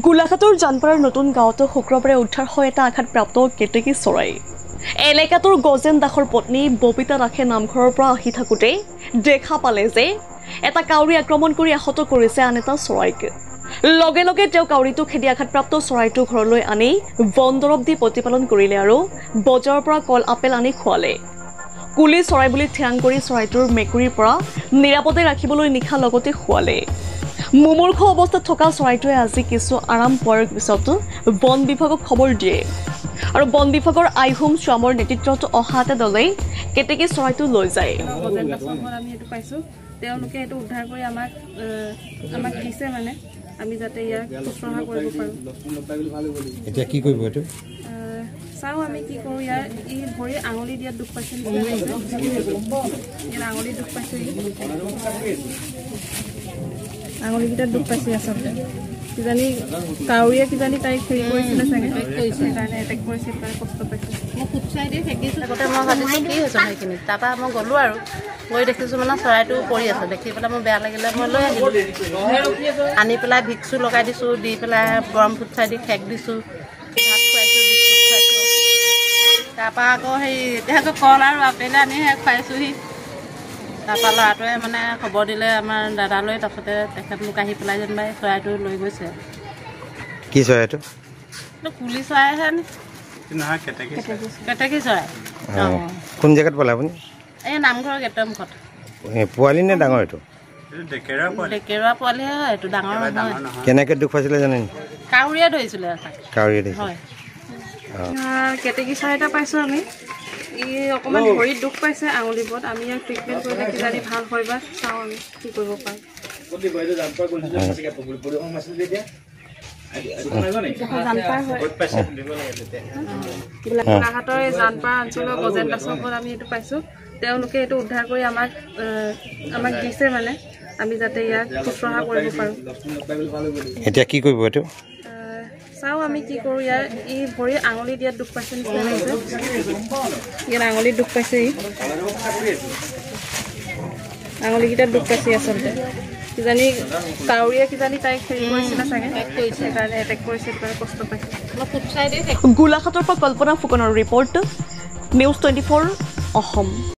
গোলাঘাটৰ জানপাৰাৰ নতুন গাঁৱতো শুক্ৰবাৰে উদ্ধাৰ হয় এটা আঘাতপ্ৰাপ্ত কেতেকী চৰাই। এলেকাটোৰ গজেন দাসৰ পত্নী ববিতা দাসে নামঘৰৰ পৰা আহি থাকোঁতে দেখা পালে যে এটা কাউৰী আক্ৰমণ কৰি আহত কৰিছে আন এটা চৰাইক। লগে লগে তেওঁ কাউৰীটো খেদি আঘাতপ্ৰাপ্ত চৰাইটো ঘৰলৈ আনি বন দৰৱ দি প্ৰতিপালন কৰিলে আৰু বজাৰৰ পৰা কল আপেল আনি খুৱালে। কুলি চৰাই বুলি থিৰাং কৰি চৰাইটোৰ মেকুৰীৰ পৰা নিৰাপদে ৰাখিবলৈ নিশা লগতে খুৱালে। মুমূৰ্ষ অৱস্থাত থকা চৰাইটোৱে আজি কিছু আৰাম পোৱাৰ পিছত বন বিভাগক খবৰ দিয়ে আৰু বন বিভাগৰ আইহোম শ্যামৰ নেতৃত্বত অহা এটা দলে কেতেকী চৰাইটো লৈ যায়। আমি এইটো পাইছোঁ, তেওঁলোকে এইটো উদ্ধাৰ কৰি আমাক দিছে, মানে আমি যাতে ইয়াক শুশ্ৰূষা কৰিব পাৰোঁ। এতিয়া কি কৰিব এইটো? চাওঁ আমি কি কৰোঁ। ইয়াৰ ই ভৰি আঙুলি দিয়াত দুখ পাইছে, ইয়াত আঙুলি দুখ পাইছে, আঙুলিকেইটাত দুখ পাইছে আচলতে। কিজানি কাউৰীয়ে কিজানি তাইক হেৰি কৰিছিলে চাগে, সেইকাৰণে এটেক কৰিছিল, তাই কষ্ট পাইছে। মই ফুট চাই দি ফেকিছোঁ, আগতে মই ভাবিছোঁ কি হৈছে সেইখিনি। তাৰপৰা মই গ'লোঁ আৰু গৈ দেখিছোঁ মানে চৰাইটো পৰি আছে। দেখি পেলাই মোৰ বেয়া লাগিলে, মই লৈ আহিলোঁ। আনি পেলাই ভিক্সো লগাই দিছোঁ, দি পেলাই গৰম ফুট চাই দি খেক দিছোঁ, ভাত খুৱাইছোঁ, বিস্কুট খুৱাইছোঁ। তাৰপৰা আকৌ এতিয়া আকৌ কল আৰু আপেল আনিহে খুৱাইছোঁহি। তাৰপৰা ল'ৰাটোৱে মানে খবৰ দিলে আমাৰ দাদালৈ, তাৰপিছতে তেখেত মোক আহি পেলাই যেনিবা চৰাইটো লৈ গৈছে। কি চৰাই এইটো? কুলি চৰাইহে আনি, কেতেকী চৰাই। কোন জেগাত পালে আপুনি? এই নামঘৰৰ গেটৰ মুখত। পোৱালি নে ডাঙৰ এইটো? ডেকেৰুৱা পোৱালিহে হয়, এইটো ডাঙৰ নহয়। কেনেকৈ দুখ পাইছিলে জানে? কাউৰীয়ে ধৰিছিলে। কাউৰীয়ে ধৰিছিলে। হয়, কেতেকী চৰাই এটা পাইছোঁ আমি। ই অকণমান ভৰিত দুখ পাইছে আঙুলিবোৰত। আমি ইয়াক ট্ৰিটমেণ্ট কৰিলে কিজানি ভাল হয় বা চাওঁ আমি কি কৰিব পাৰোঁ। গোলাঘাটৰ এই জানপাৰা অঞ্চলৰ গজেন দাসৰ ঘৰত আমি এইটো পাইছোঁ, তেওঁলোকে এইটো উদ্ধাৰ কৰি আমাক দিছে, মানে আমি যাতে ইয়াক শুশ্ৰূষা কৰিব পাৰোঁ। এতিয়া কি কৰিব এইটো? চাওঁ আমি কি কৰোঁ। ইয়াৰ ই ভৰি আঙুলি দিয়াত দুখ পাইছে নিচিনা লাগিছে, ইয়াত আঙুলিত দুখ পাইছে, আঙুলিকেইটাত দুখ পাইছে আচলতে। কিজানি কাউৰীয়ে কিজানি তাইক হেৰি কৰিছিলে চাগে, সেইকাৰণে এটেক কৰিছিল, তাই কষ্ট পাইছে। মই ফুট চাই দি গোলাঘাটৰ পৰা কল্পনা ফুকনৰ ৰিপৰ্ট, নিউজ 24 অসম।